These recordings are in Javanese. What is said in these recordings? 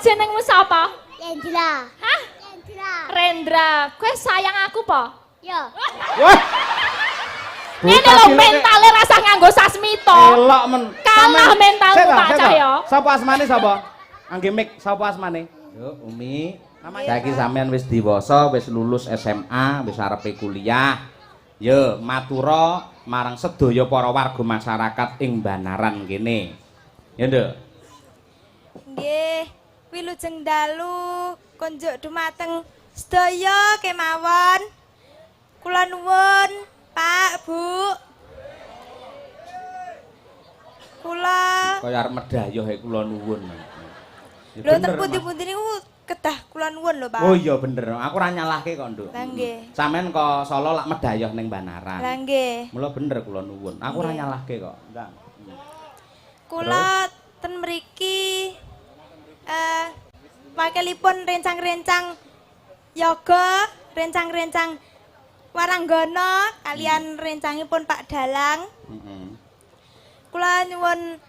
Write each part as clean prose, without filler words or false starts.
jenengmu sapa? Rendra. Hah? Rendra. Rendra. Kowe sayang aku po? Yo. Wah. Ngene lho mentale rasa nganggo sasmita. Elok men. Kalah mentalmu Pak Cahyo. Sapa asmane sapa? Angge mik sapa asmane? Yo Umi. Saiki sampean wis diwasa, wis lulus SMA, wis arepe kuliah. Yo matura marang sedaya para warga masyarakat ing Banaran kene. Ya Nduk. Nggih, wilujeng dalu konjuk dumateng sedaya kemawon. Kula nuwun, Pak, Bu. Kula Kaya arep medhayoh kula nuwun. lho ten pundi-pundi niku kedah kula nuwun lho, Pak. Oh iya bener, aku ora nyalahke kok, Nduk. Lah nggih. Sampeyan kok Solo lak medhayoh ning Banaran. Lah nggih. Mula bener kula nuwun. Aku ora nyalahke kok. Ndang. Kula ten mriki wakilipun rencang-rencang yoga, rencang-rencang waranggana kalian rencangipun Pak Dalang. Heeh. Kula nyuwun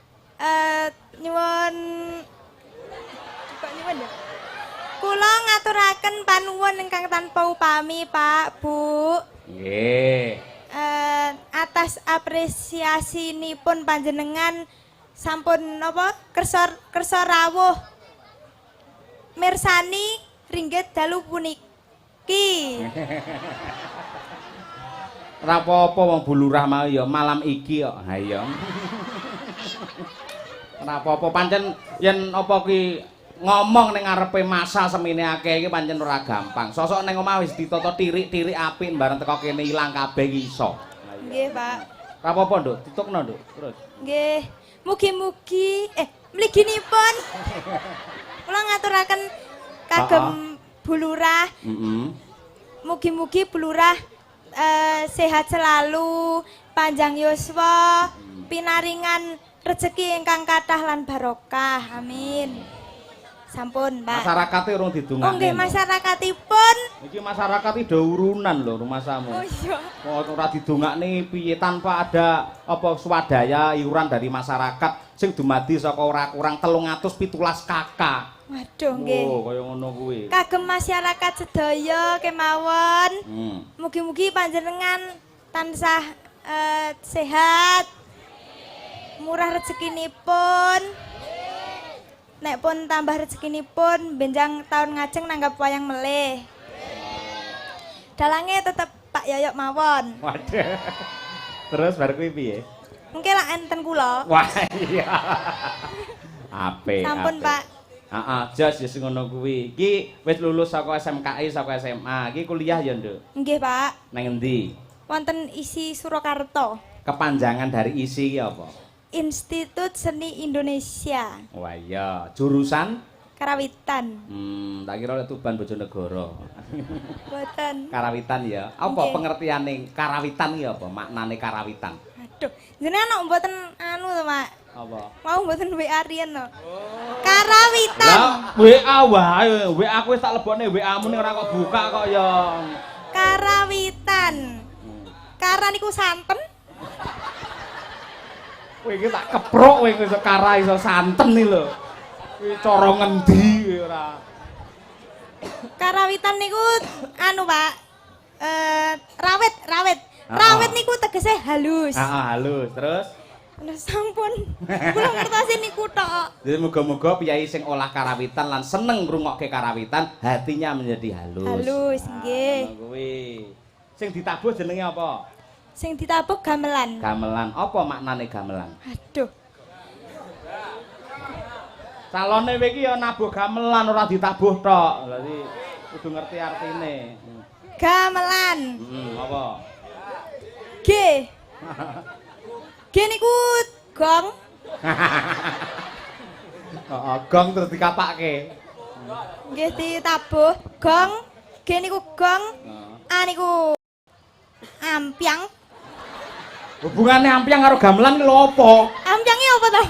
nyuwun ya. Kula ngaturaken panuwun ingkang tanpa upami, Pak, Bu. Nggih. Atas apresiasinipun panjenengan sampun napa kersa rawuh mirsani ringgit dalu puniki. Ora apa-apa wong bulurah mau ya malam iki kok. Ha iya. Ora apa-apa pancen yen apa ki ngomong ning ngarepe masa semene akeh iki pancen ora gampang. Sosok ning omah wis ditata tirik-tirik apik bareng teko kene ilang kabeh iso. Nggih, Pak. Ora apa-apa, Nduk. Ditukno, Nduk. Terus. Nggih. Mugi-mugi mliginipun kula ngaturaken kagem Bulurah. Mugi-mugi Bulurah sehat selalu, panjang yuswa, pinaringan rezeki ingkang kathah lan barokah. Amin. Sampun, Pak. Masyarakate urung didongakne. Oh nggih, masyarakatipun. Iki masyarakat iki do urunan lho rumah samu. Oh iya. Kok ora didongakne piye tanpa ada apa swadaya iuran dari masyarakat sing dumadi saka ora kurang 317 kakak. Waduh nggih. Oh, kaya ngono kuwi. Kagem masyarakat sedaya kemawon. Hmm. Mugi-mugi panjenengan tansah sehat. Murah rezekinipun. Nek pun tambah rezekinipun benjang tahun ngajeng nanggap wayang melih. Dalange tetep Pak Yoyok mawon. Waduh. Terus bar kuwi piye? Mungkin lah enten kula. Wah, iya. Ape. Sampun, Pak. Heeh, jas ya sing ngono kuwi. Iki wis lulus saka SMKI, saka SMA. Iki kuliah ya, Nduk. Nggih, Pak. Nang endi? Wonten isi Surakarta. Kepanjangan dari isi iki apa? Institut Seni Indonesia. Wah iya, jurusan Karawitan. tak kira Tuban Bojonegoro. Boten. Karawitan ya. Apa Nggih. pengertiane karawitan iki apa? Maknane karawitan. Aduh, jenengan mboten anu to, Pak. Apa? Mau mboten WA riyen no. Karawitan. Lah WA wae, WA aku wis tak lebokne WA-mu ning ora kok buka kok ya. Karawitan. Kara niku santen. Kowe iki tak keprok kowe iso kara iso santen iki lho. Kuwi cara ngendi kowe ora. Karawitan niku anu, Pak. Rawit. Rawit niku tegese halus. Heeh, halus. Terus Sampun. Kula ngertosi niku tok. jadi moga-moga piyai sing olah karawitan lan seneng ngrungokke karawitan, hatinya menjadi halus. Halus, nggih. Ngono kuwi. Sing ditabuh jenenge apa? Sing ditabuh gamelan. Gamelan. Apa maknane gamelan? Aduh. Calone kowe iki ya nabuh gamelan ora ditabuh tok. Berarti kudu ngerti artine. Gamelan. Apa? G. G niku gong. Heeh, gong terus dikapake. Nggih ditabuh gong. G niku gong. A niku ampiang. Hubungane ampiang karo gamelan ki lho apa? Ampiange apa to?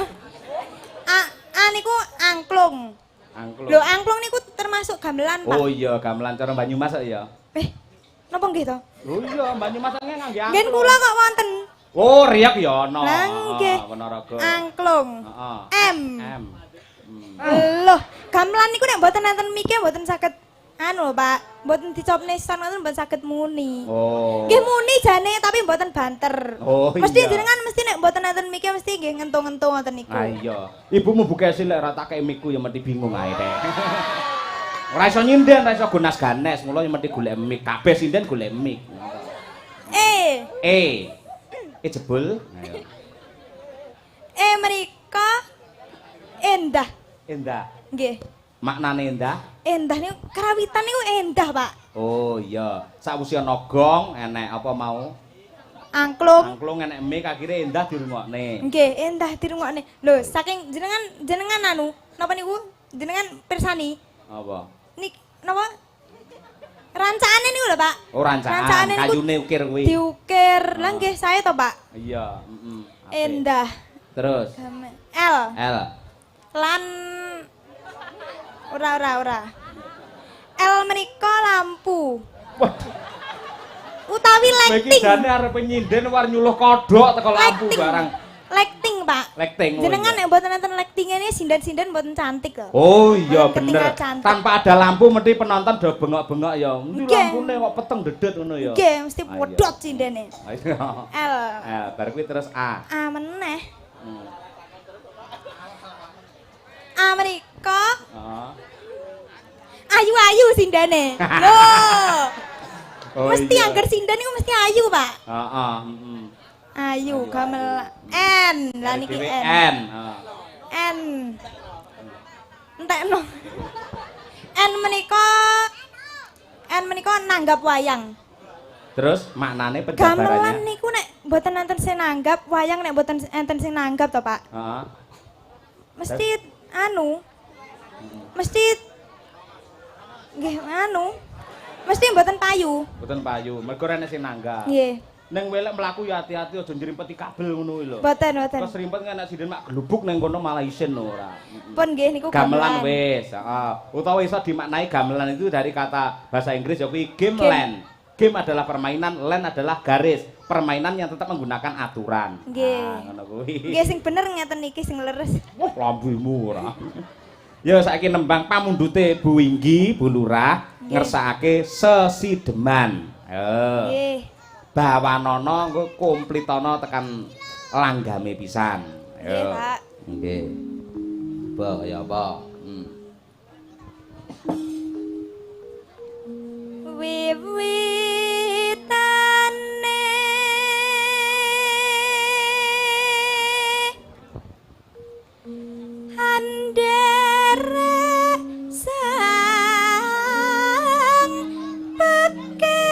A niku angklung. Angklung. Lho angklung niku termasuk gamelan, Pak. Oh iya, gamelan cara Banyumas kok ya. Napa nggih to? Oh iya, Banyumas ngangge angklung. Nggih kula kok wonten. Oh, riyak ya ana. Lah nggih. Ponorogo. Angklung. Heeh. M. M. Loh, gamelan niku nek mboten enten mike mboten saged anu lho, Pak. Mboten dicopne son ngoten mboten saged muni. Oh. Nggih muni jane tapi mboten banter. Oh, Mesti iya. jenengan mesti nek mboten enten mike mesti nggih ngentung-ngentung ngoten niku. Ah iya. Ibumu buka lek ora tak kei miku ya mesti bingung ae teh. Ora iso nyinden, ora iso gonas ganes, mula ya mesti golek mik. Kabeh sinden golek mik. Jebul. Ayo. Mriko endah. Endah. Nggih. Maknane endah? Endah niku karawitan niku endah, Pak. Oh iya. Sakwise ana gong, enek apa mau? Angklung. Angklung enek mik akhire endah dirungokne. Nggih, endah dirungokne. Lho, saking jenengan anu, napa niku? Jenengan pirsani? Apa? Nik napa? Rancakane niku lho, Pak. Oh rancaan, Rancakane niku kayune ukir kuwi. diukir. Lah nggih saya to, Pak. Iya, Apik. Endah. Terus L. L. Lan ora. L menika lampu. Waduh, Utawi kowe iki lighting. jane arep nyinden war nyuluh kodhok teko lampu barang. Lighting, Pak. Lighting. oh Jenengan iya. nek mboten enten lighting ini sinden-sinden mboten cantik lho. Oh iya bener. Ketinggal cantik. Tanpa ada lampu mesti penonton do bengok-bengok ya. Mesti Nggih. lampune kok peteng dedet ngono ya. Nggih, mesti Ayo. wedhot sindene. Ayo. L. Bar kuwi terus A. A meneh. Hmm. A menika Heeh. ayu-ayu sindene. Loh. Oh, Mesti iya. angger sinden niku mesti ayu, Pak. Heeh, heeh. Ayu, Ayu, gamel N. Lah niki Dhewe N. N. Heeh. N. Entekno. N menika nanggap wayang. Terus maknane Gamelan penjabarannya? niku nek mboten enten sing nanggap, wayang nek mboten enten sing nanggap to, Pak. Heeh. Mesti anu. Mesti nggih anu. Mesti mboten payu. Mboten payu, mergo ora enek sing nanggap. Nggih. Ning welek mlaku ya hati-hati aja njrimpeti kabel ngono kuwi lho. Mboten. Terus rimpet enek sinden mak glubuk ning kono malah isin lho ora. Pun nggih niku Gamelan wis, heeh. Utawa iso dimaknai gamelan itu dari kata bahasa Inggris ya kuwi game land. Game adalah permainan, land adalah garis. Permainan yang tetap menggunakan aturan. Nggih. Nah, ngono kuwi. Nggih sing bener ngeten iki sing leres. Wah, lambumu ora. Ya saiki nembang pamundhute Bu Winggi, Bu Lurah ngersakake Sesideman. Ayo. Nggih. Bawanana engko komplitana tekan langgame pisan. Nggih, Pak. Nggih. Apa kaya apa? Wiwitane andere sang peke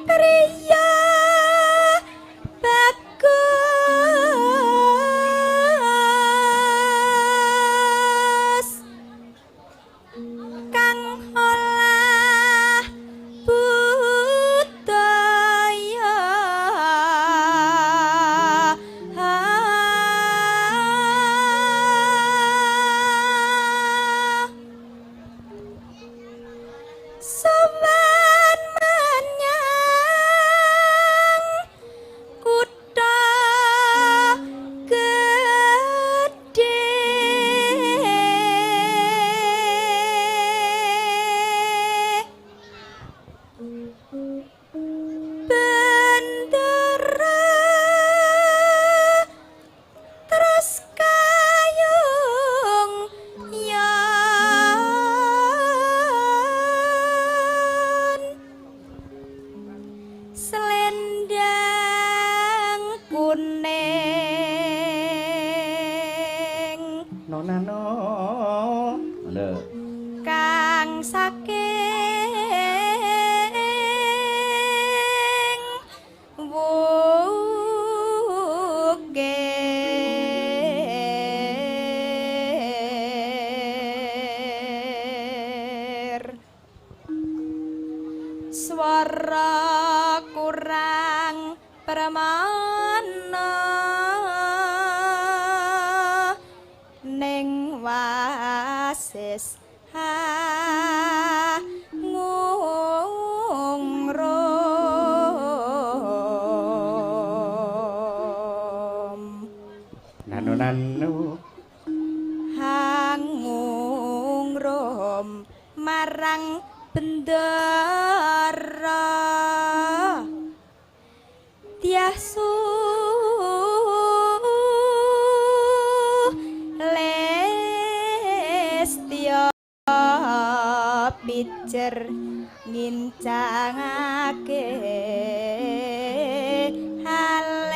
priya bagus kang olah budaya sowan menyang kutha gedhe bendera terus kayung yon selendang kuning Nona no. Ngono. kang saking wukir swara kurang pramana ning wasis nanu hangung rom marang bendera tiasu lestio pijer ngincangake halis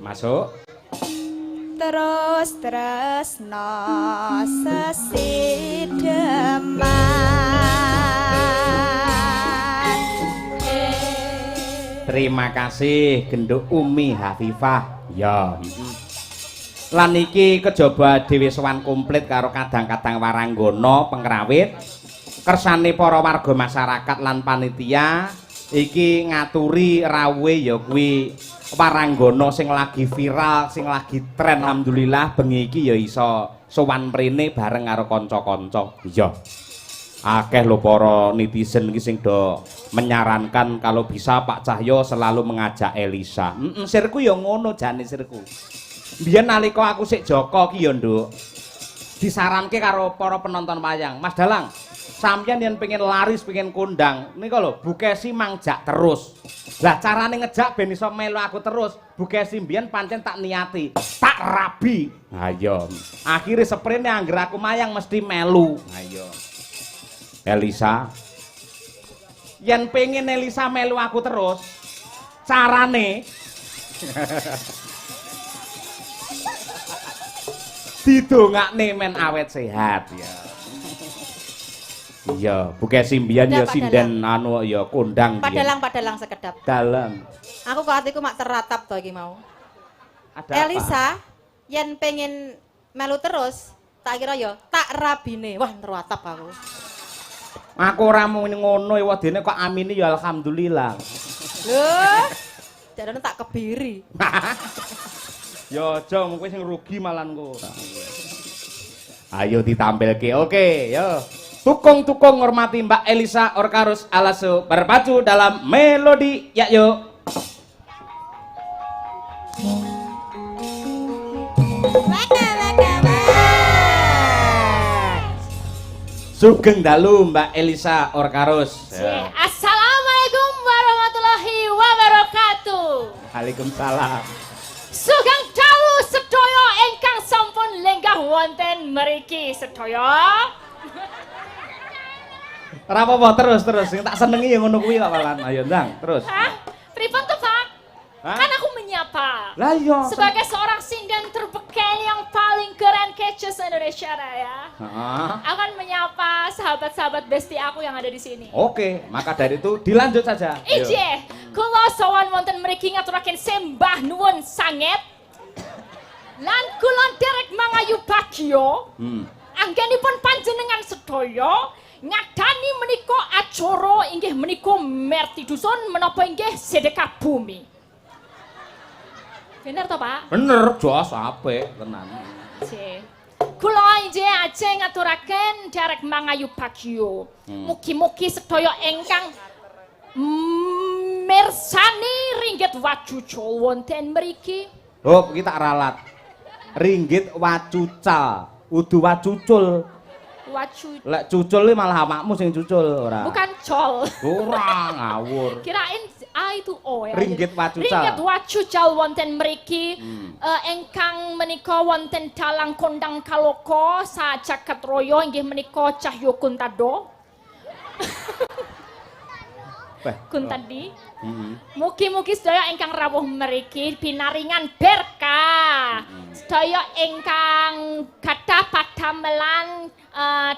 masuk terus tresno sesideman. Terima kasih Genduk Umi Hafifah ya lan iki kejaba dhewe sowan komplit karo kadang-kadang waranggana pengrawit kersane para warga masyarakat lan panitia iki ngaturi rawuhe ya kuwi waranggana sing lagi viral sing lagi tren alhamdulillah bengi iki ya iso sowan mrene bareng karo kanca-kanca iya akeh lho para netizen iki sing do menyarankan kalau bisa Pak Cahyo selalu mengajak Elisa sirku ya ngono jane sirku biyen nalika aku sik Joko ki ya nduk disaranke karo para penonton wayang Mas Dalang sampeyan yen pengen laris pengen kondang nika lho Bukesi mangjak terus lah carane ngejak ben iso melu aku terus Bukesi mbiyen pancen tak niati tak rabi ayo akhire sprene angger aku mayang mesti melu ayo Elisa yen pengen Elisa melu aku terus carane didongakne men awet sehat ya. Iya, Bukesi mbiyen ya sinden anu ya kondang biyen. Padalang sekedap. Dalam. Aku kok atiku mak teratap to iki mau. Ada Elisa yen pengen melu terus, tak kira ya tak rabine. Wah, teratap aku. Aku ora mung ngono ya wedene kok amini ya alhamdulillah. Lho, jarane tak kebiri. Ya aja mung kowe sing rugi malan kok. Ayo ditampilke. Oke, yo. Tukung-tukung ngormati Mbak Elisa Orkarus Alaso berpacu dalam melodi ya yo. Sugeng dalu Mbak Elisa Orkarus. Ya. Assalamualaikum warahmatullahi wabarakatuh. Waalaikumsalam. Sugeng dalu sedaya ingkang sampun lenggah wonten mriki sedaya. Ora apa-apa terus sing tak senengi ya ngono kuwi kok malan. Ayo ndang, terus. Hah? Pripun to, Pak? Kan aku menyapa. Lah iya. Sebagai seorang sinden terbekal yang paling keren kece se-Indonesia Raya. Akan menyapa sahabat-sahabat besti aku yang ada di sini. Oke, maka dari itu dilanjut saja. Ije, kula sowan wonten mriki ngaturaken sembah nuwun sanget. Lan kula derek mangayu bagya. Anggenipun panjenengan sedaya ngadani menika acara inggih menika merti dusun menapa inggih sedekah bumi. Bener to, Pak? Bener, jos apik tenan. Kula inggih ajeng ngaturaken derek mangayu bagya. Mugi-mugi sedaya ingkang mirsani ringgit wacucul wonten mriki. Oh, iki tak ralat. Ringgit wacucal, udu wacucul. Lek cucul iki malah awakmu sing cucul ora. Bukan col. Ora ngawur. Kirain A itu O ya. Ringgit wacucal. Ringgit wacucal wonten mriki engkang menika wonten dalang kondang kaloko sajagat raya inggih menika Cahyo Kuntado. Kuntadi. Mugi-mugi sedaya ingkang rawuh mriki pinaringan berkah. Sedaya ingkang gadah padamelan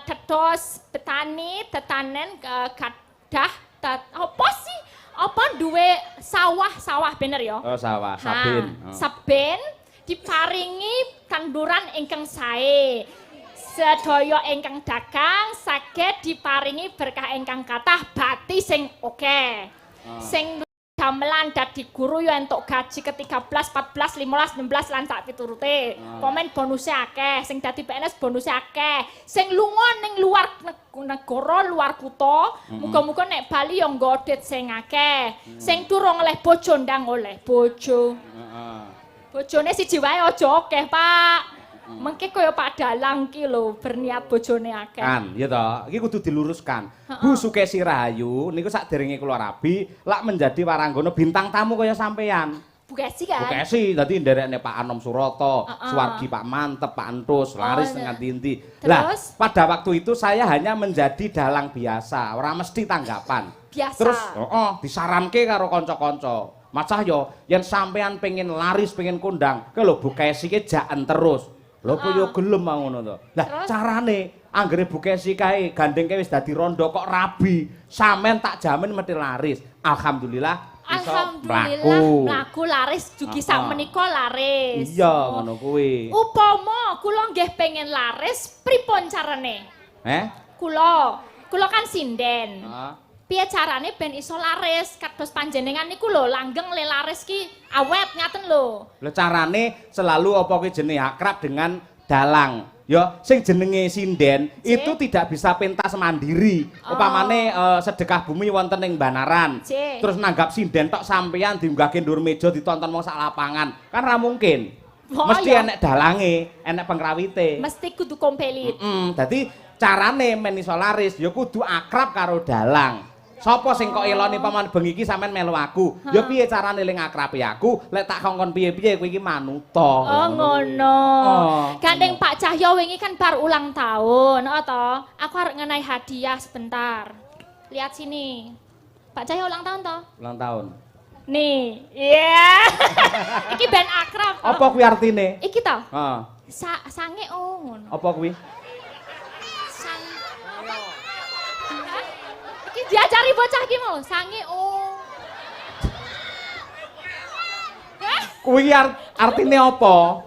tetos petani tetanen gadah apa sih? Apa duwe sawah bener ya? Oh, sawah, saben. Saben diparingi tanduran ingkang sae. Sedaya ingkang dagang saged diparingi berkah ingkang kathah bati sing oke. Sing gamelan dadi guru yo entuk gaji ke-13, 14, 15, 16 lan sak piturute. Komen bonusnya akeh, sing dadi PNS bonusnya akeh. Sing lunga ning luar negara, luar kutha, muga-muga nek Bali yo nggodhet sing akeh. Sing durung oleh bojo ndang oleh bojo. Bojone siji wae aja akeh, Pak. Mengke kaya Pak Dalang ki lho berniat bojone akeh. Kan, ya toh. Iki kudu diluruskan. Bu Sukesi Rahayu niku sakderenge kula rabi lak menjadi waranggono bintang tamu kaya sampean. Bu Kesi kan? Bu Kesi dadi nderekne Pak Anom Suroto, Suwargi Pak Mantep, Pak Entus, laris dengan inti. Lah, pada waktu itu saya hanya menjadi dalang biasa, ora mesti tanggapan. Biasa. Terus, disaranke karo kanca-kanca. Macah yo yen sampean pengen laris, pengen kondang, ke lho Bu Kesi ki jaken terus. Lho kok yo gelem ngono to. Lah carane anggere Bu Kesi kae gandengke wis dadi rondo kok rabi, sampean tak jamin mesti laris. Alhamdulillah mlaku laris dugi sak menika laris. Iya ngono kuwi. Upama kula nggih pengen laris pripun carane? Kula kan sinden. Piye carane ben iso laris kados panjenengan niku lho langgeng le laris ki awet ngaten lho. Lho carane selalu apa kuwi jenenge akrab dengan dalang. Ya sing jenenge sinden itu tidak bisa pentas mandiri. Upamane sedekah bumi wonten ing Banaran. Terus nanggap sinden tok sampeyan diunggahke ndur meja ditonton wong sak lapangan. Kan ra mungkin. Mesti enek dalange, enek pengrawite. Mesti kudu kompelit. Dadi carane men iso laris ya kudu akrab karo dalang. Sopo sing kok eloni paman bengi iki sampean melu aku? Ya piye carane ling akrabi aku? Lek tak kongkon piye-piye kowe iki manuta. Oh ngono. Gandeng Pak Cahyo wingi kan bar ulang tahun, toh. Aku arep ngenai hadiah sebentar. Lihat sini. Pak Cahyo ulang tahun toh? Ulang tahun. Nih, iya. Iki ben akrab. Apa kuwi artine? Iki toh? Heeh. Sange ngono. Apa kuwi? Diajari bocah ki mau sange Kuwi artine apa?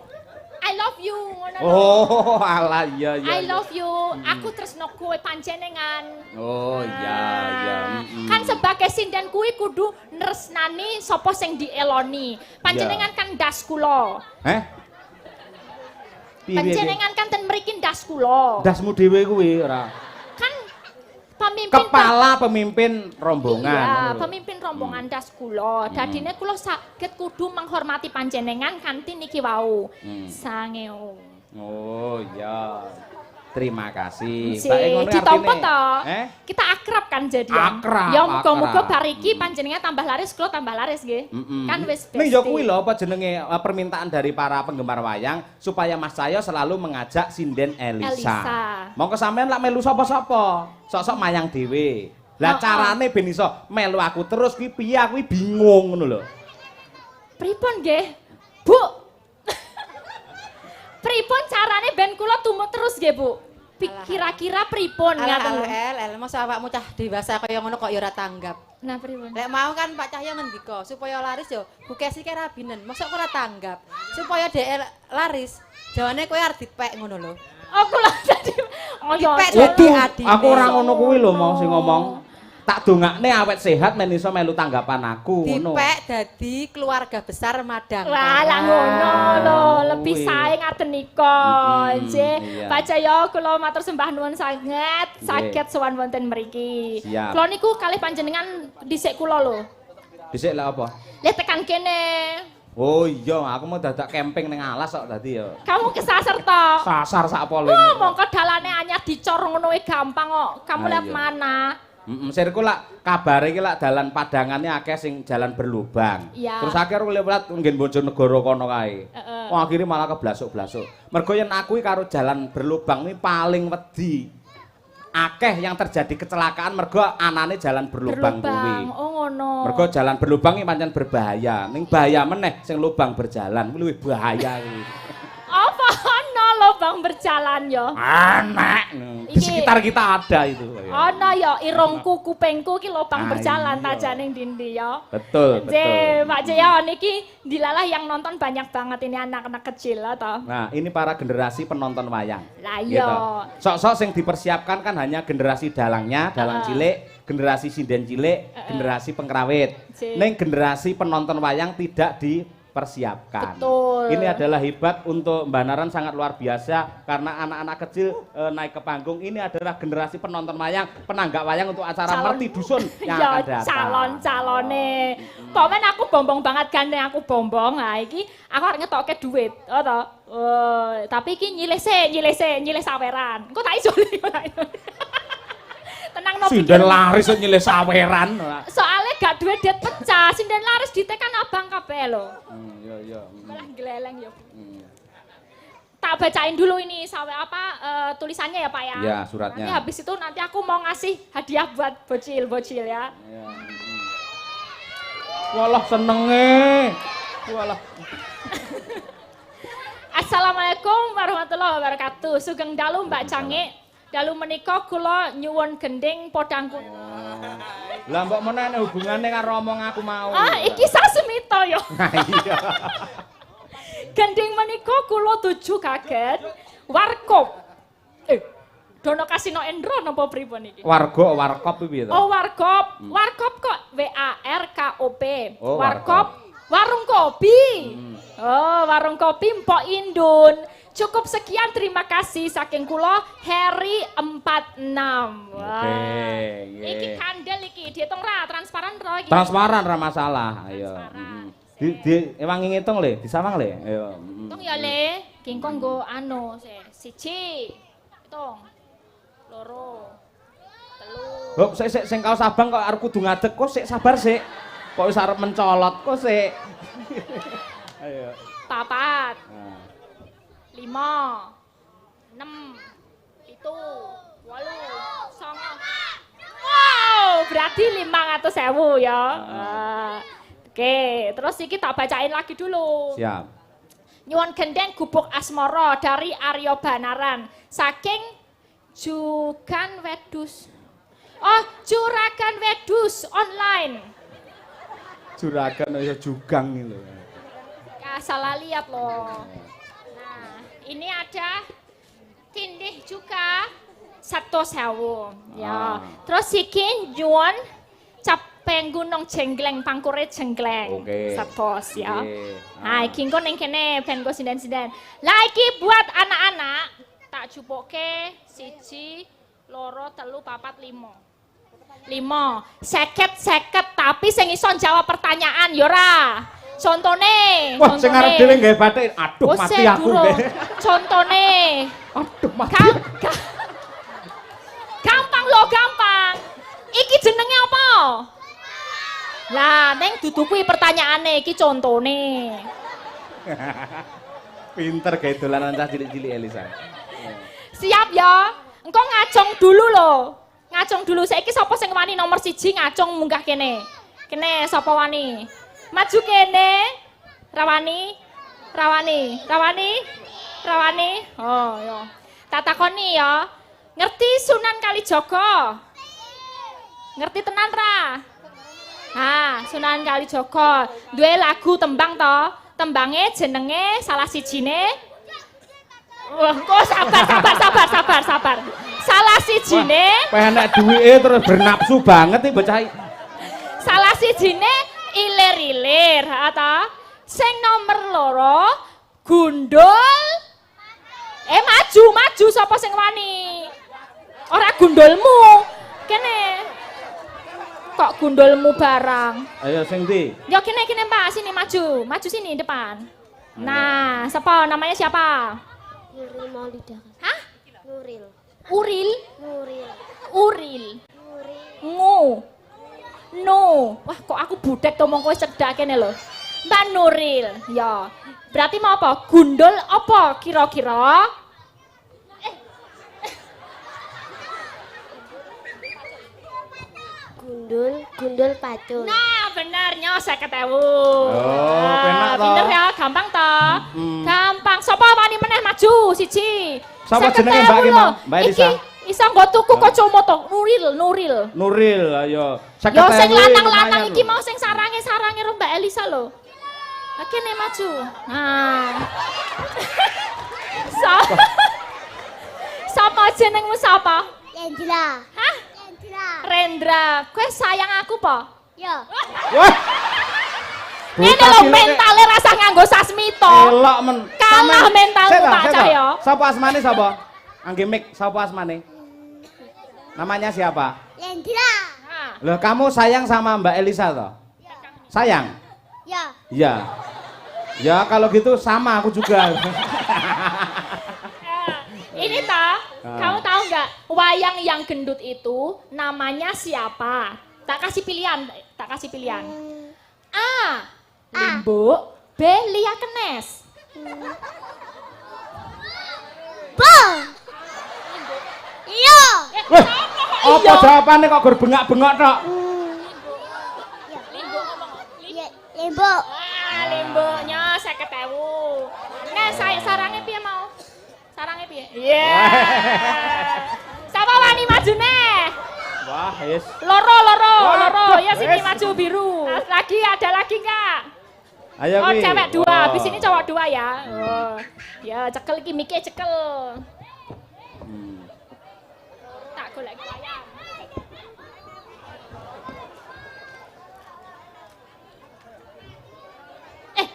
I love you ngono. Oh, alah iya. I love you. Aku tresno kowe panjenengan. Oh iya. Kan sebagai sinden kuwi kudu nresnani sapa sing dieloni. Panjenengan kan ndas kula. Panjenengan kan ten mriki ndas kula. Ndasmu dhewe kuwi ora. Pemimpin rombongan. Iya, pemimpin rombongan das kula. Dadine kula saged kudu menghormati panjenengan kanthi niki wau. Sangeo. Oh iya. Terima kasih. Ditampa to. Kita akrab kan jadian. Akrab. Ya muga-muga bar iki panjenengan tambah laris, kula tambah laris nggih. Kan wis besti. Ning ya kuwi lho apa jenenge permintaan dari para penggemar wayang supaya Mas Cahyo selalu mengajak sinden Elisa. Monggo sampean lak melu sapa-sapa. Sok-sok mayang dhewe. Lah carane ben iso melu aku terus kuwi piye aku bingung ngono lho. Pripun nggih? Bu. Pripun carane ben kula tumut terus nggih, Bu? Kira-kira pripun ngaten? Masa awakmu cah dewasa kaya ngono kok ya ora tanggap. Nah, pripun? Lek mau kan Pak Cahyo ngendika supaya laris yo Bu Kesi ki rabinen. Mosok ora tanggap. Supaya dhek laris, jawane kowe arep dipek ngono lho. Oh, kula dadi dipek dadi adine. Aku ora ngono kuwi lho mau sing ngomong. Tak dongakne awet sehat men iso melu tanggapan aku ngono. Dipek dadi keluarga besar Madang. Wah, lah ngono lho, lebih sae ngaten nika. Nggih. Pak Cahyo kula matur sembah nuwun sanget saged sowan wonten mriki. Kula niku kalih panjenengan dhisik kula lho. Dhisik lek apa? Lek tekan kene. Oh iya, aku mau dadak camping ning alas kok dadi ya. Kamu kesasar to? Sasar sak pole. Mongko dalane anyar dicor ngono gampang kok. Kamu lihat mana? Sirku lak kabare iki lak dalan padangane akeh sing jalan berlubang. Terus akhir aku lihat nggen Bojonegoro kono kae. Wah akhire malah keblasuk-blasuk. Mergo yen aku karo jalan berlubang ini paling wedi. Akeh yang terjadi kecelakaan mergo anane jalan berlubang kuwi. Oh ngono. Mergo jalan berlubang iki pancen berbahaya. Ning bahaya meneh sing lubang berjalan kuwi luwih bahaya kuwi. Apa ono lho lobang berjalan ya. Anak. Di Iki- sekitar kita ada itu. Ana ya irungku kupingku ki lobang Ah, berjalan iya. tajaning dindi ya. Betul, Je, betul. Pak Jeon niki dilalah yang nonton banyak banget ini anak-anak kecil atau. Nah, ini para generasi penonton wayang. Lah iya. Sok-sok yang dipersiapkan kan hanya generasi dalangnya, dalang cilik, generasi sinden cilik, generasi pengkrawit. Cik. Neng generasi penonton wayang tidak dipersiapkan. Betul. Ini adalah hebat untuk Mbak Naran, sangat luar biasa karena anak-anak kecil naik ke panggung. Ini adalah generasi penonton wayang, penanggak wayang untuk acara Merti Dusun yang ya akan datang. calon-calone. Pomen aku bombong banget gandeng aku bombong. Nah iki aku arep ngetokke duit, oh toh. Tapi iki nyilih saweran. Engko tak iso. Tenang no Sinden pikir. laris kok nyilih saweran. Soalnya gak duit dit pecah, sinden laris ditekan abang kabeh lho. Iya, iya. Malah geleleng ya. Tak bacain dulu ini tulisannya ya Pak ya. Ya, suratnya. Nanti habis itu nanti aku mau ngasih hadiah buat bocil-bocil ya. Walah senenge. Walah. Assalamualaikum warahmatullahi wabarakatuh. Sugeng dalu Mbak Cange. Dalu menika kula nyuwun gending podang Lah mbok meneh hubungane karo omong aku mau. iki sasmita ya. Iya. Gending menika kula tuju kaget warkop. Dono Kasino Endro napa pripun iki? Warkop piye to? Oh, warkop. Warkop kok WARKOP. Oh, Warkop. Warung kopi. Oh, warung kopi Mpok Indun. Cukup sekian, terima kasih saking kula Heri 46. Wah. Oke, Iki kandel iki, dihitung ra transparan ra iki. Transparan ra masalah. Ayo. Transparan. Emang ngitung le, disawang le. Ayo. Hitung ya Le, kingkong nggo anu siji. Hitung. Loro. Telu. Hop, sing kaos abang kok arep kudu ngadeg kok sik sabar sik. Kok wis arep mencolot kok sik. Ayo. Papat. Nah. 5 6 7 8 9. Wow, berarti 500.000 ya. Oke, terus iki tak bacain lagi dulu. Siap. Nyuwun gendeng gubuk asmara dari Aryo Banaran saking Jugan Wedus. Oh, Juragan Wedus online. Juragan ya jugang iki lho. Ya, salah lihat loh. Ini ada tindih juga 100.000 ya. Terus iki nyuwun capeng gunung jenggleng pangkure jenggleng. Oke. 100 ya. Oke. Nah, iki engko ning kene ben go sinden-sinden. Lah iki buat anak-anak tak jupuke 1 2 3 4 5. 50 tapi sing iso jawab pertanyaan ya ora. Contone, Wah, sing arep dhewe nggawe batik. Aduh, Oh, mati sik, aku. durung. nggih. Contone. Aduh, mati. Gampang loh, gampang. Iki jenenge apa? Lah, neng dudu kuwi pertanyaane, iki contone. Pinter gawe dolanan cah cilik-cilik Elisa. Siap ya? Engko ngacung dulu loh. Ngacung dulu. Saiki sapa sing wani nomor 1 ngacung munggah kene. Kene sapa wani? Maju kene. Rawani. Oh, ya. Tak takoni ya. Ngerti Sunan Kalijaga? Ngerti tenan ra? Nah, Sunan Kalijaga duwe lagu tembang to. Tembange jenenge salah sijine. Wah, kok sabar. Salah sijine, Penek duwike terus bernapsu banget iki bocah. salah sijine ilir-ilir, ta? Sing nomor loro gundul. Maju sapa sing wani? Ora gundulmu. Kene. Kok gundulmu barang? Ayo sing ndi? Ya kene Pak, sini maju. Maju sini depan. Nah, siapa? Namanya siapa? Nuril Maulida. Hah? Nuril. Uril? Nuril. Uril. Nuril. Ngu. No. Wah, kok aku budek to mong kowe cedak kene lho. Mbak Nuril. Ya. Berarti mau apa? Gundul apa kira-kira? Gundul pacul. Nah, benernya 50.000. Oh, penak toh. Pinter ya, gampang toh. Gampang. Sapa wani meneh maju maju siji. Sapa 50.000 jenenge Mbak ki lho. mau? Mbak Elisa. Iki iso nggo tuku kacamata. Nuril. Nuril, ayo. Yo sing 50.000 lanang-lanang lumayan iki lho. mau sing sarange ro Mbak Elisa lho. Kene maju. Nah. Sapa jenengmu sapa? Lendra. Hah? Lendra. Rendra. Kowe sayang aku po? Yo. Wah. Ngene lho mentale rasa nganggo sasmito. Elok men. Kalah Sampean- mentalmu, Sik, Pak sik, Cahyo. Sapa asmane sapa? Angge mik, sapa asmane? Namanya siapa? Lendra. Nah. Loh, kamu sayang sama Mbak Elisa toh? Sayang? Yo. Iya. Ya kalau gitu sama aku juga. Ini kamu tahu nggak wayang yang gendut itu namanya siapa? Tak kasih pilihan. A. Limbo. B. Lia Kenes. Bo. Yo. Weh, apa jawabannya kok gur bengak-bengok tok? Lembo. Limbonya 50.000. Nah, sarangnya piye mau? Sarangnya piye? Iya. Siapa wani maju nih? Wah, yes. Loro. Ya sini Wes. maju biru. Ada lagi enggak? Ayo Oh, Wi. cewek 2, Wah. habis ini cowok 2 ya. Oh. Ya, cekel iki mike cekel. Tak golek wayang.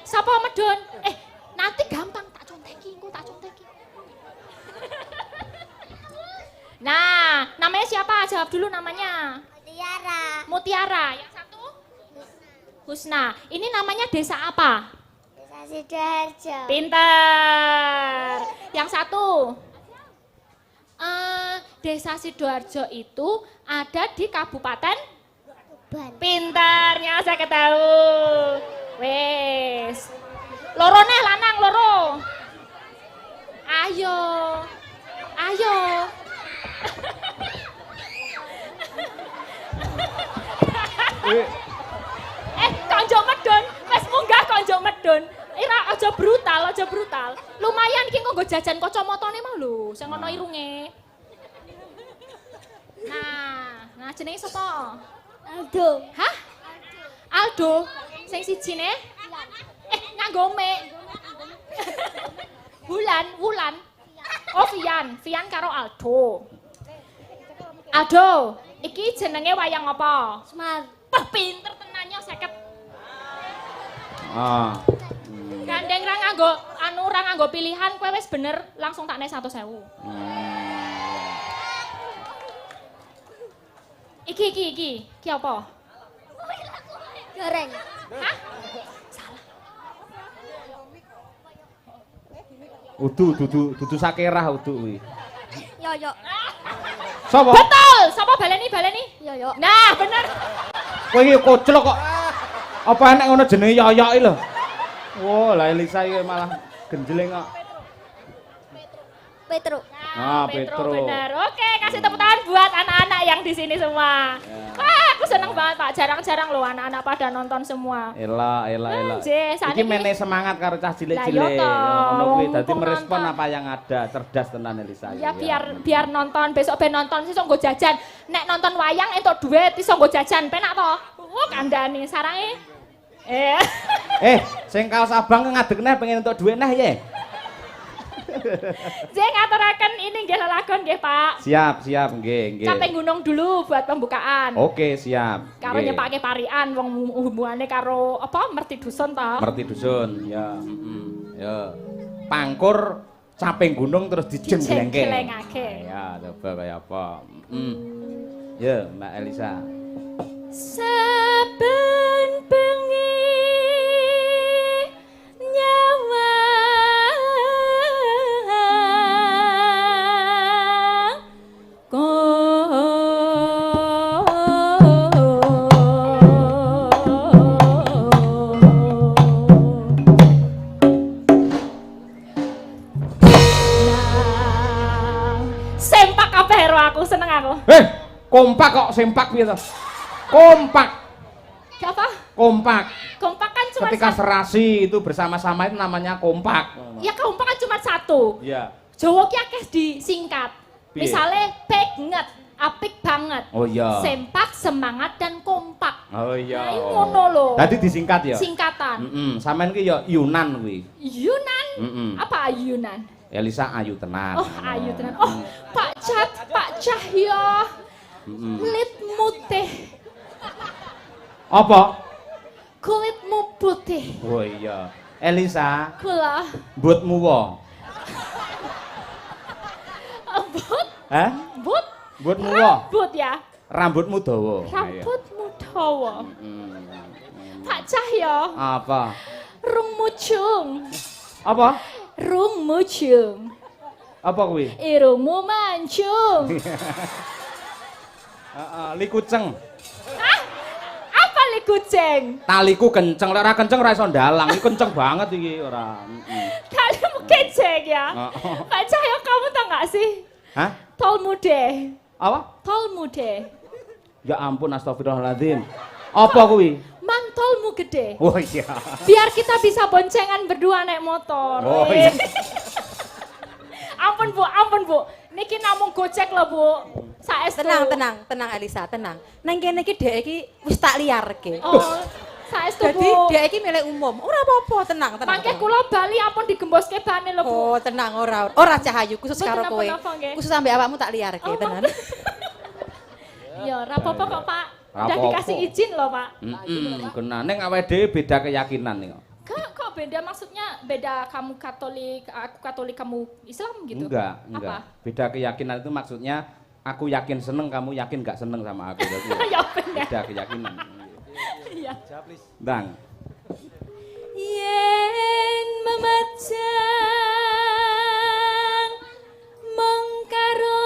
Siapa medun? Nanti gampang tak conteki, engko tak conteki. Nah, namanya siapa? Jawab dulu namanya. Tiara. Mutiara. Yang satu? Husna. Ini namanya desa apa? Desa Sidoarjo. Pinter. Yang satu? Desa Sidoarjo itu ada di Kabupaten Ban. Pinternya saya ketahui. Wes. Loro neh lanang loro. Ayo. Konjo medun, wes munggah konjo medun. Ira aja brutal. Lumayan iki nggo jajan kacamatane mau lho, sing ana irunge. Nah jenenge sapa? Aldo. Hah? Aldo. Sing sijine? Nganggo me. Wulan. Oh, Vian karo Aldo. Aldo, iki jenenge wayang apa? Semar. Wah, pinter tenannya 50. Ah. Gandeng ra nganggo pilihan, kowe wis bener langsung tak nek 100.000. Iki apa? Goreng. Hah? Dudu sakerah udu kuwi. Yo. Sapa? Betul, sapa baleni? Yo. Nah, bener. Kowe iki koclok kok. Apa enek ngono jenenge yoyok iki lho. Oh, lah Elisa iki malah genjleng kok. Petro. Ah, Petro. Bener. Oke, kasih tepuk tangan buat anak-anak yang di sini semua. Wah, aku seneng banget Pak. Jarang-jarang loh anak-anak pada nonton semua. Ela. Nggih, saat Iki ini- meneh semangat karo cah Lah, cilik-cilik. yo toh. Ngono kuwi dadi Mumpung merespon nonton. apa yang ada. Cerdas tenan Elisa. Ya biar nonton, besok ben nonton iso nggo jajan. Nek nonton wayang entuk duit iso nggo jajan, penak to? Kandhane sarange. Sing kaos abang ngadeg neh pengen entuk dhuwit neh ya. Saya ngaturaken ini nggih lelagon nggih Pak. Siap, nggih. Capek gunung dulu buat pembukaan. Oke, siap. Karo Nggih. nyepake parian wong hubungane karo apa merti dusun ta. Merti dusun, ya. Ya. Pangkur caping gunung terus dijengglengke. Dijengglengake. Ya, coba kaya apa. Ya, Mbak Elisa. Saben bengi nyawa sempak kabeh karo aku, seneng aku. Kompak kok sempak piye to? Kompak. Apa? Kompak. Kompak kan cuma ketika serasi itu bersama-sama itu namanya kompak. Ya kompak kan cuma satu. Iya. Jawa ki akeh disingkat. Piye? Misale penget, apik banget. Oh iya. Sempak, semangat dan kompak. Oh iya. Nah, ini ngono lho. Tadi disingkat ya? Singkatan. Sampean ki ya Yunan kuwi. Yunan. Apa Yunan? Elisa ayu tenan. Oh, ayu tenan. Oh, Pak Cahyo. Kulitmu teh. Apa? Kulitmu putih. Oh iya. Elisa, Kula. mbutmu wo. But. Hah? But. Mbutmu wo. But ya. Rambutmu dawa. Rambutmu dawa. Pak Cahyo. Apa? Rung mucung. Apa? Rung mucung. Apa kuwi? Irungmu mancung. Heeh, likuceng. Apa li kucing? Taliku kenceng, lek ora kenceng ora iso ndalang. Iki kenceng banget iki ora. Kalian kecek ya? Pak Cahyo, kamu tau gak sih? Hah? Tolmude. Apa? Tolmude. Ya ampun, astagfirullahaladzim. Apa kuwi? Mantolmu gede. Oh iya. Biar kita bisa boncengan berdua naik motor. Oh iya. Ampun bu. Niki namung gocek loh bu. Saestu. Tenang Elisa, tenang. Nang kene iki dhek iki wis tak liarke. Oh, saestu Jadi bu. dhek iki milik umum. Ora apa-apa, tenang. Mangke kula bali ampun digemboske bane lho bu. Oh, tenang ora Cahayu khusus Mboten karo kowe. napa-napa, nggih. Khusus sampe awakmu tak liarke, Oh, tenan. Ya, ora apa-apa kok Pak. Udah Apa-apa. dikasih izin loh Pak. Kena ning awake dhewe beda keyakinan nih. Kok beda maksudnya beda kamu Katolik, aku Katolik, kamu Islam gitu? Enggak. Apa? Beda keyakinan itu maksudnya aku yakin seneng, kamu yakin gak seneng sama aku. Jadi Ya benar. beda keyakinan. Iya. Bang. Yen memecang mengkaro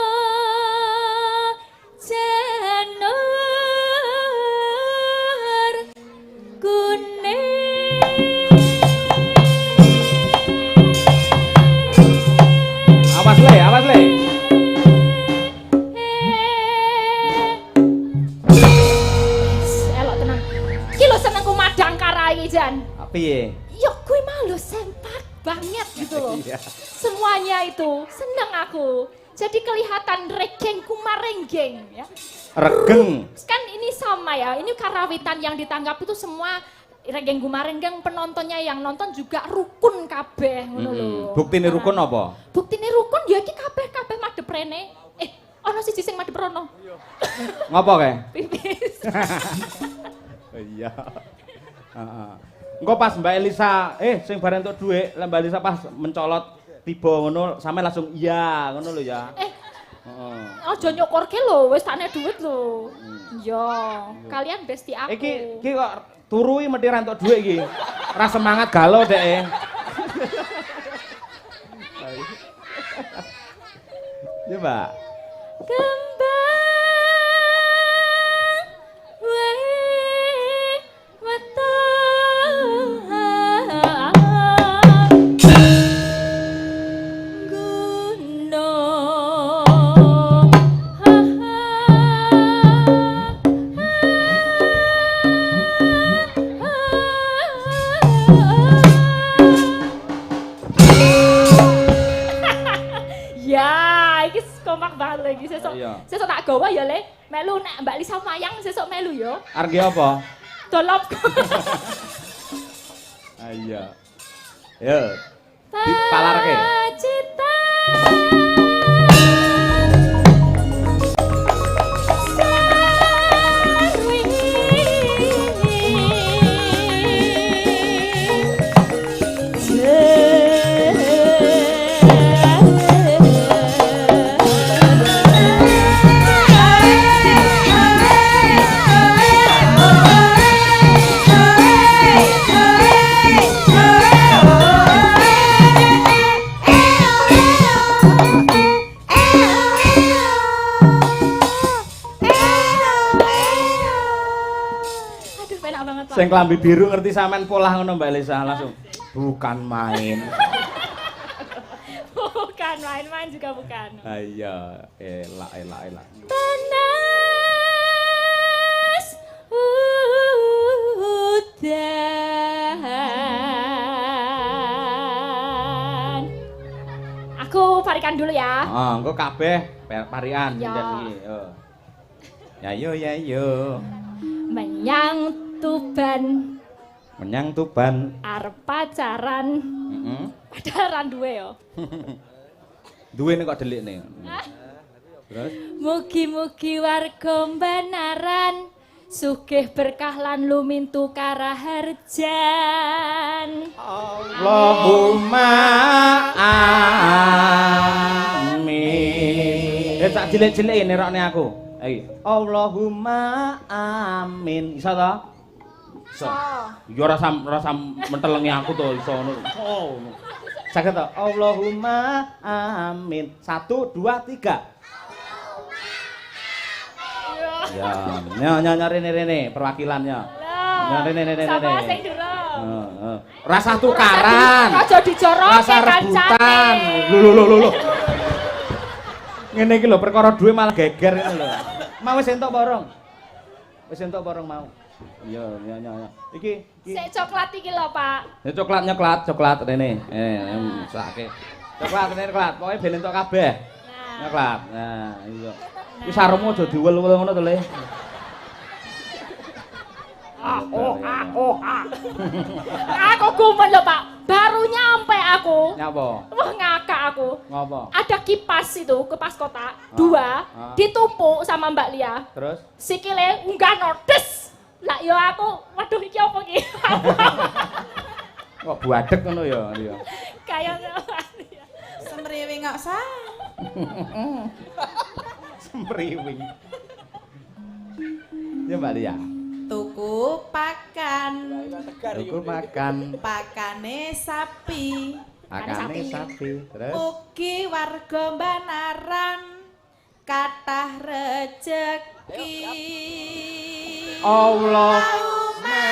janur kuning. Awas le. Elok tenang. Ki lho senengku madang karai jan. Piye? Ya kuwi mah lho sempak banget gitu loh. Iya. Semuanya itu seneng aku. Jadi kelihatan regengku marenggeng ya. Regeng. Kan ini sama ya. Ini karawitan yang ditangkap itu semua regeng gumarenggeng, penontonnya yang nonton juga rukun kabeh ngono lho. Buktine rukun apa? Buktine rukun ya iki kabeh madhep rene. Ana siji sing madhep rono. Ngopo kae? Pipis. Iya. Heeh. Engko pas Mbak Elisa, sing bareng entuk dhuwit, lah Mbak Elisa pas mencolot tiba ngono, sampe langsung iya, ngono lho ya. Heeh. Aja nyokorke lho, wis takne dhuwit lho. Iya, kalian besti aku. Iki kok turu iki mesti ra entuk dhuwit iki. Ora semangat galau dek. Ya, Mbak. Kembang wae weteng gunung. Ya, iki kompak banget lagi sesuk. Iya. Sesuk tak gawa ya, Le. Melu nek Mbak Lisa mayang sesuk melu ya. Arep ki apa? Dolop. Iya. Yo. Dipalarke. Cita. Aduh, penak banget, Pak. Sing klambi biru ngerti sampean polah ngono Mbak Elisa langsung. Bukan main. Bukan main-main juga bukan. Iya, elak. Panas udan parikan dulu ya. Engko kabeh parian Ya. janji. Ya yo. Menyang Tuban Menyang Tuban. arep pacaran. Heeh. Padahal ra duwe yo. Duwe nek kok delikne. Terus Mugi-mugi warga Banaran sugih berkah lan lumintu karaharjan. Allahumma amin. Tak cilik-cilik nerokne aku. Iki. Allahumma amin. Iso to? Iso. Yo rasa mentelengi aku to iso ngono. Ngono. Saged to? Allahumma amin. 1 2 3. Ya, rene perwakilannya. Ya, rene. Sapa sing durung? Rasa tukaran. Aja dijoroke Rasa rebutan. kancane. Lho. Ngene iki lho perkara duwe malah geger ngene lho. Mau wis entuk borong. Wis entuk borong mau. Iya. Iki. Sik coklat iki lho, Pak. Ya coklat rene. Sake. Coklat rene coklat. Pokoke ben entuk kabeh. Coklat. Nah, iya. Iki sarungmu aja diwel-wel ngono to, Le. Aku gumen lho, Pak. Baru nyampe aku. Nyapa? Wah, ngakak aku. Ngapa? Ada kipas itu, kipas kotak. 2 ditumpuk sama Mbak Lia. Terus? Sikile unggah nodes. Lah yo aku, waduh iki apa iki? Kok buadek ngono ya, iya. Kayak Semriwi kok sah. Sempriwing. Ya Mbak Lia. Tuku pakan. Tuku makan. Pakane sapi. Akane sapi. Terus? Mugi warga Banaran kathah rejeki. Allahumma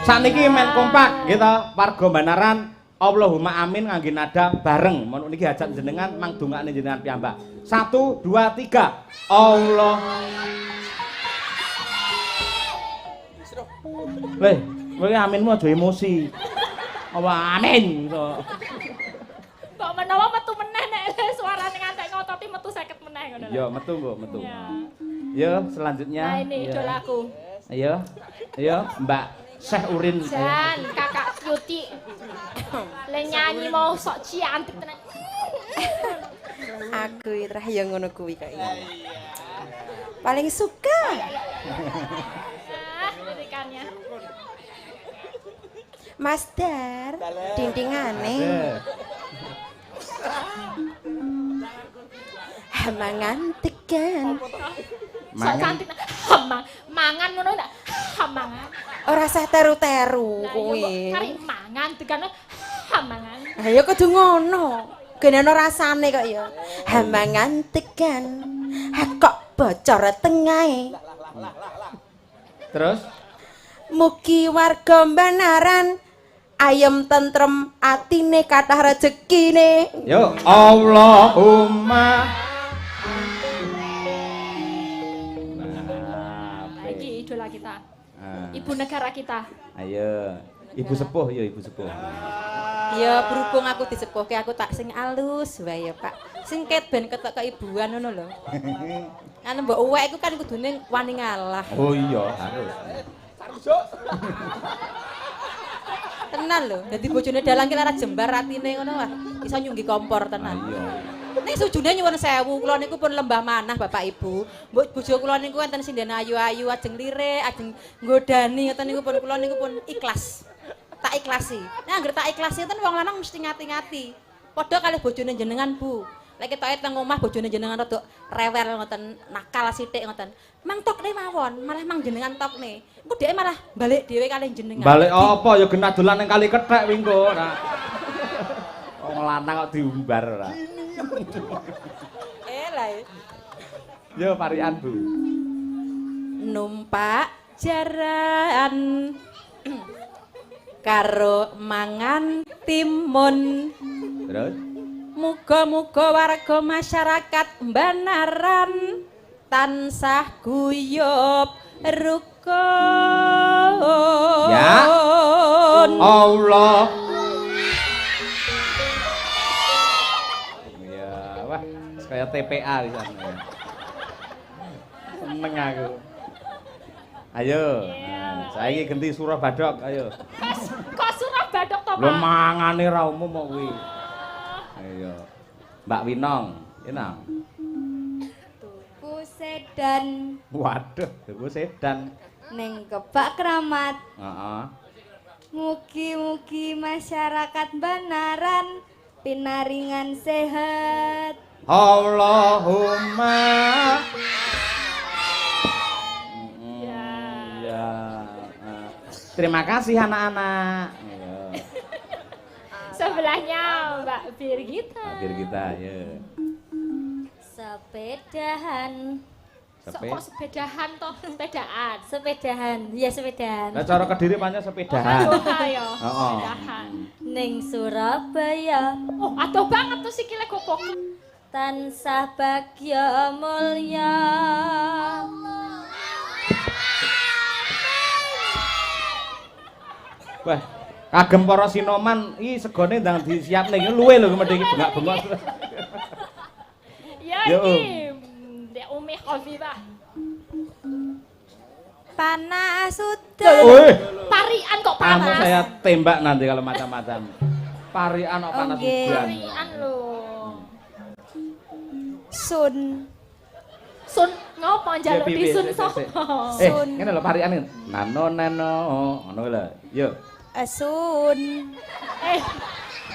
saniki men kompak gitu warga Banaran Allahumma amin ngangge nada bareng menurut niki hajat jenengan mang dongakne jenengan piyambak 1 2 3 Allah Weh, kowe aminmu aja emosi. Apa amin to. Mbok menawa metu meneh nek suarane ngantek ngototi metu 50 meneh ngono lho. Ya, metu Mbok, metu. Ya. Ya, selanjutnya. Nah ini ya. idolaku. Ayo. Ayo, Mbak Syekh Urin. Jan, Kakak Cuti. Le nyanyi mau sok ciantik tenan. Aku itu ya ngono kuwi kok. Paling suka. Lirikannya. Mas Dar, dindingane. Hamangan tekan. Sok cantik. Mangan ngono ndak? Hamangan. Ora sah teru-teru kuwi. Kari mangan tekan hamangan. Ayo kudu ngono. Gene ana rasane kok ya. Hamangan tekan. Ha kok bocor tengahe. Terus? Mugi warga Banaran ayem tentrem atine kathah rejekine. Yo, Allahumma. Nah, iki idola kita. Ibu negara kita. Ayo, ibu sepuh, yo ibu sepuh. Ya berhubung aku disepuhke aku tak sing alus wae ya, Pak. Sing ket ben ketok keibuan ngono lho. Kan mbok uwek iku kan kudune wani ngalah. Oh iya, harus. Tenan lho. Dadi bojone dalang ki lara jembar atine ngono wah. Iso nyunggi kompor tenan. Iya. Ning sujune nyuwun sewu, kula niku pun lembah manah Bapak Ibu. Mbok bojo kula niku enten sinden ayu-ayu, ajeng lirik, ajeng nggodani ngoten niku pun kula niku pun ikhlas. Tak ikhlasi. Nah, anggere tak ikhlasi enten wong lanang mesti ngati-ngati. Padha kalih bojone jenengan, Bu. Lek ketoke teng omah bojone jenengan rada rewel ngoten, nakal sithik ngoten. Mang tokne mawon, malah mang jenengan tokne. Engko dhek malah balik dhewe kalih jenengan. Balik apa ya genah dolan ning kali kethek wingko ora. Wong lanang kok diumbar ora. Lah. Yo parian, Bu. Numpak jaran karo mangan timun. Terus? Muga-muga warga masyarakat Banaran tansah guyub rukun. Ya. Allah. kaya TPA di sana. Ya. Seneng aku. Ayo. Nah, saiki ganti surah badok, ayo. Kok surah badok to, Lho Pak? mangane ra umum kok kuwi. Ayo. Mbak Winong, Winong. Tuku sedan Waduh, tuku sedan. ning Kebak Kramat. Heeh. Mugi-mugi masyarakat Banaran pinaringan sehat. Allahumma. Ya. Terima kasih anak-anak. Ayo. Sebelahnya Mbak Birgita. Akhir kita, ya. Sepedahan. Kok sepedahan toh? Sepedaan. Sepedahan. Ya sepedahan. Lah cara Kediri pancen sepedahan. Aduh ayo. Heeh. Sepedahan. Ning Surabaya Oh, aduh banget tuh sikile gopok. tansah bagya mulya. Wah, kagem para sinoman iki segone ndang disiapne iki luwe lho medhe iki bengak-bengok. Ya Yo, iki Dek Umi Khafifah. Panas sudah. Woi, Tarian kok kamu panas. saya tembak nanti kalau macam-macam. Parian kok panas Oke. hujan. Tarian lho. Sun. Sun ngopo njaluk Piye, piye, disun sik, sik, sik. sapa? Ngene lho parian iki. Nano ngono lho. Yo. Sun.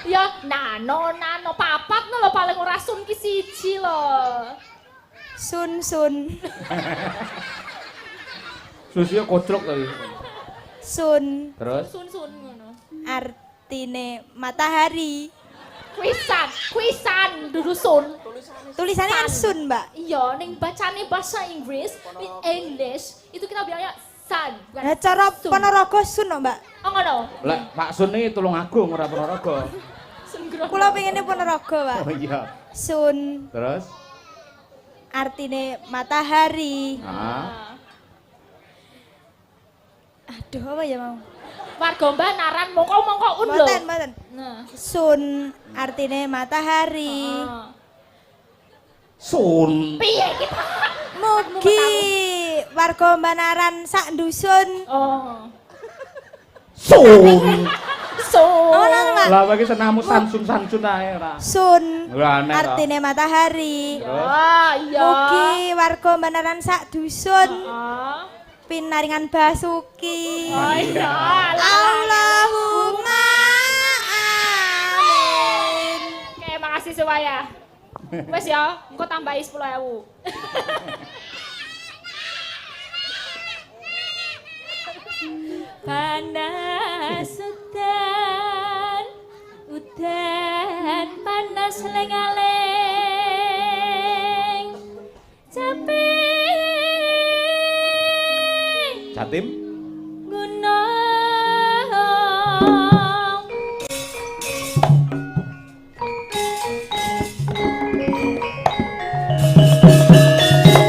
Ya nano papat lho paling ora sun ki siji lho. Sun. Susunya koclok tadi. Sun. Terus? Sun ngono. Artine matahari. Kuisan dudu sun. Tulisannya kan sun, Mbak. Iya, ning bacane bahasa Inggris, in English itu kita bilangnya sun. bukan Nah, cara sun. Ponorogo sun, no, Mbak. Oh ngono. Lah Pak Sun iki Tulungagung ora Ponorogo. Sun Grono. Kula pengennya Ponorogo, Pak. Oh iya. Sun. Terus? Artine matahari. Ah. Aduh, apa ya mau? Warga Banaran mongko un lho. Mboten. Nah. Sun. Artine matahari. Sun. Piye kita? Mugi warga Banaran sak dusun. Oh. Sun. Sun. Oh, no, Mbak. Lah bagi senamu sansun ae ora. Sun. Lah aneh ta. Artine matahari. Ah, iya. Mugi warga Banaran sak dusun. Oh. Pinaringan basuki. Oh iya. Allahumma amin. Oke, makasih semuanya. Wes ya, engko tambahi 10.000. Panas udan panas lengaleng. Capek Jatim. gunung.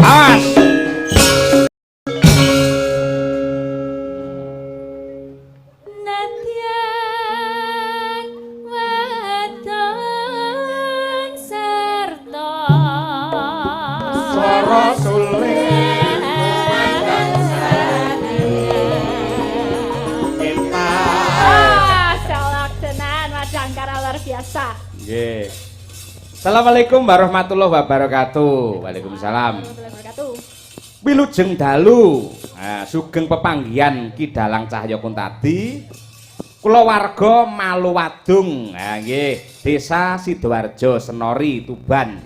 Awas. Nadyan wadon sarta Swara suling kita. salak tenan madangkara luar biasa. Nggih. Assalamualaikum warahmatullahi wabarakatuh. Waalaikumsalam. Warahmatullahi wabarakatuh. Wilujeng dalu. Nah, sugeng pepanggihan Ki Dalang Cahya Kuntadi. Kula warga Maluwadung. Nah, nggih, Desa Sidoarjo Senori Tuban.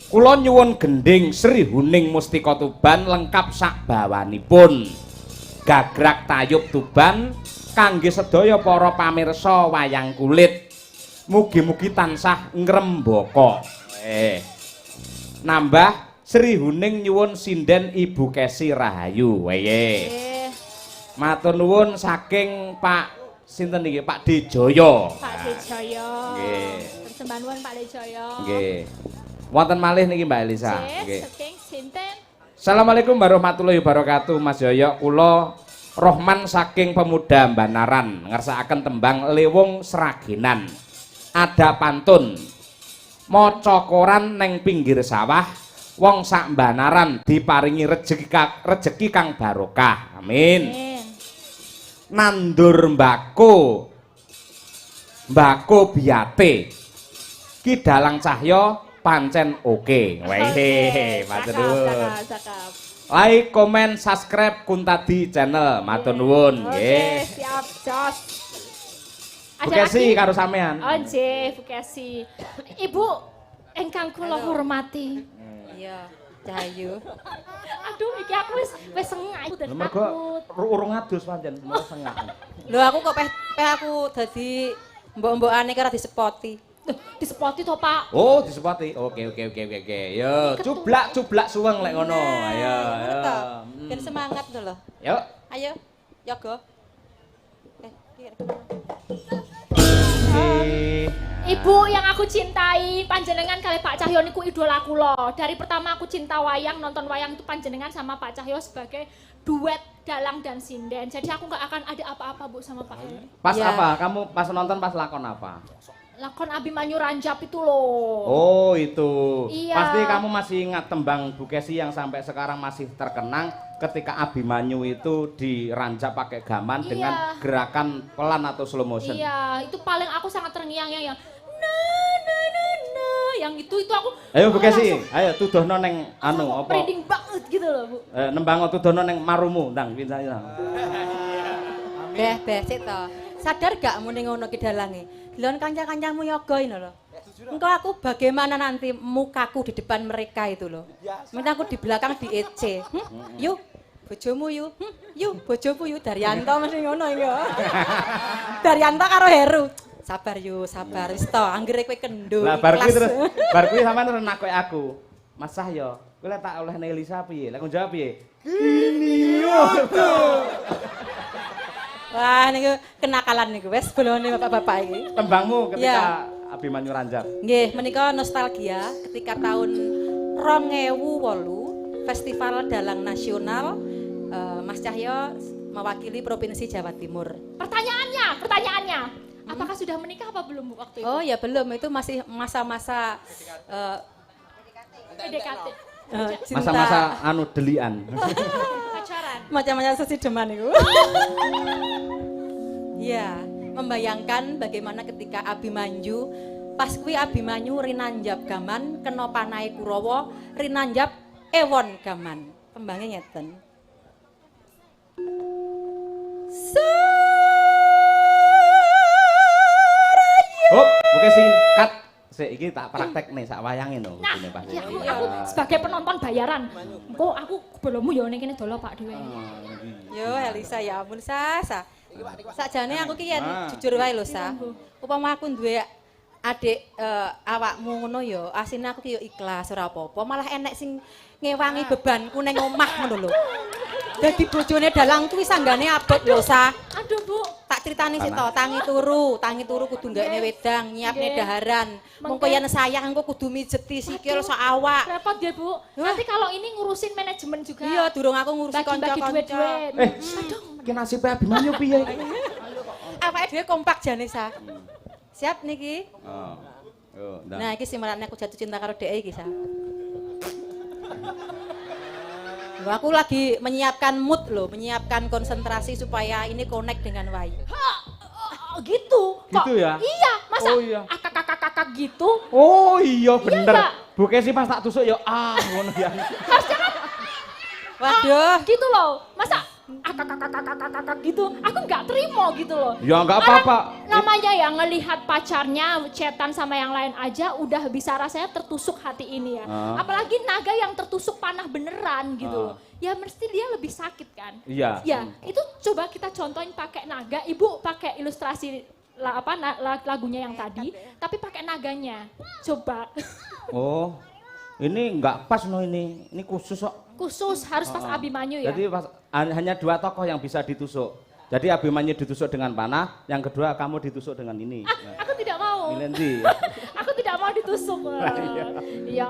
Kula nyuwun gending Sri Huning Mustika Tuban lengkap sak bawanipun. Gagrak tayub Tuban kangge sedaya para pamirsa wayang kulit. Mugi-mugi tansah ngrembaka. Nambah Sri Huning nyuwun sinden Ibu Kesi Rahayu. Matur nuwun saking Pak sinten iki Pak Dijaya. Pak Dejaya. Nggih. Persembahan nuwun Pak Dejaya. Nggih. Wonten malih niki Mbak Elisa. Nggih, Nggih. saking sinten? Assalamualaikum warahmatullahi wabarakatuh. Mas Yoyo kula Rohman saking pemuda Banaran ngersakaken tembang Lewung Sragenan. Ada pantun. Maca koran neng pinggir sawah, wong sak Banaran diparingi rejeki kang barokah. Amin. Nandur mbako biate ki dalang cahya pancen oke. Wehe, matur nuwun. Like, komen, subscribe Kuntadi channel. Matur nuwun nggih. Siap, Jos. Bu Kesi karo sampean. Oh, nggih, Bu Kesi. Ibu ingkang kula hormati. Iya, Cahayu. Aduh, iki aku wis sengak dadi Mergo takut. urung adus pancen, malah sengak. Lho aku kok peh aku dadi mbok-mbokane karo disepoti. Disepoti to, Pak. Oh, disepati. Oke. Yo, cublak suweng lek ngono. Ayo. Ngono to. Ben semangat to lho. Yuk. Ayo, yoga. Ibu yang aku cintai, panjenengan kali Pak Cahyo niku idola kula. Dari pertama aku cinta wayang, nonton wayang itu panjenengan sama Pak Cahyo sebagai duet dalang dan sinden. Jadi aku nggak akan ada apa-apa Bu sama Pak Heri. Pas Ya. apa? Kamu pas nonton pas lakon apa? Lakon Abimanyu Ranjap itu loh. Oh, itu. Iya. Pasti kamu masih ingat tembang Bu Kesi yang sampai sekarang masih terkenang ketika Abimanyu itu diranjap pakai gaman Iya. dengan gerakan pelan atau slow motion. Iya, itu paling aku sangat terngiang-ngiang yang yang itu aku. Ayo Bu Kesi, langsung ayo tuduhno neng anu apa? merinding banget gitu loh, Bu. Nembang tuduhno neng marumu, ndang pinsah. Beh, sik to. Sadar gak muni ngono ki dalange? Delon kanca-kancamu yoga ini lho. Engkau aku bagaimana nanti mukaku di depan mereka itu loh. Minta aku di belakang di EC. Yuk, bojomu yuk. Yuk, bojomu yuk. Daryanto mesti ngono iki. Daryanto karo Heru. Sabar yuk, sabar. Wis to, anggere kowe kendho. Lah bar kuwi ikhlas. terus bar kuwi sampean terus nakoki aku. Mas Cahyo, kowe lek tak olehne Elisa piye? Lek jawab piye? Gini yo. Wah, niku kenakalan niku wis bolone bapak-bapak iki. Tembangmu ketika Ya. Abimanyu Ranjap. Nggih, menika nostalgia ketika tahun 2008 Festival Dalang Nasional Mas Cahyo mewakili Provinsi Jawa Timur. Pertanyaannya, apakah sudah menikah apa belum Bu waktu itu? Oh ya belum, itu masih masa-masa PDKT, cinta. Masa-masa anu delian. pacaran. Macam-macam sesideman itu. Iya, membayangkan bagaimana ketika Abimanyu pas kuwi Abimanyu rinanjap gaman kena panahe Kurawa rinanjap ewon gaman. Tembangnya ngeten. Hop, oke sih, cut. Sik iki tak praktek nih sak wayange no. Nah, Begini, Pak. ya aku sebagai penonton bayaran. Kok aku belummu ya ning kene dolo Pak dhewe. Yo Elisa ya ampun Sa. Sakjane aku ki yen jujur wae lho Sa. Upama aku duwe adik awakmu ngono ya, asine aku ki yo ikhlas ora apa-apa, malah enek sing ngewangi bebanku ning omah ngono lho. Dadi bojone dalang kuwi sanggane abot lho Sa. Aduh Bu, Tak critani sik to, tangi turu kudu nggakne wedang, nyiapne Nggih. daharan. Mengko yen sayang engko kudu mijeti sikil sak awak. repot ya Bu. Nanti kalau ini ngurusin manajemen juga. Iya, durung aku ngurusi bagi-bagi kanca-kanca. duit-duit. Ki nasibe Abimanyu piye iki? Awake dhewe kompak jane Sa. Siap niki. Oh. Yo, ndang. Nah, iki simarane aku jatuh cinta karo dhek iki, Sa. Loh, aku lagi menyiapkan mood loh, menyiapkan konsentrasi supaya ini connect dengan Wayu. Gitu. Gitu ya? Iya, masa Oh, iya. akak gitu. Oh iya bener. Mbak. Bu Kesi pas tak tusuk ya ngono ya. Harusnya kan Waduh. gitu loh. Masa akak gitu. Aku nggak terima gitu loh. Ya nggak Karena apa-apa. namanya ya ngelihat pacarnya chatan sama yang lain aja udah bisa rasanya tertusuk hati ini ya. Apalagi naga yang tertusuk panah beneran gitu loh. Ya mesti dia lebih sakit kan. Iya. Ya, itu coba kita contohin pakai naga. Ibu pakai ilustrasi lagunya yang tadi, tapi pakai naganya. Coba. Oh. Ini nggak pas no ini. Ini khusus kok. Khusus harus pas Abimanyu ya. Jadi hanya dua tokoh yang bisa ditusuk. Jadi Abimanyu ditusuk dengan panah, yang kedua kamu ditusuk dengan ini. Aku tidak mau. Milendi. Aku tidak mau ditusuk. Iya.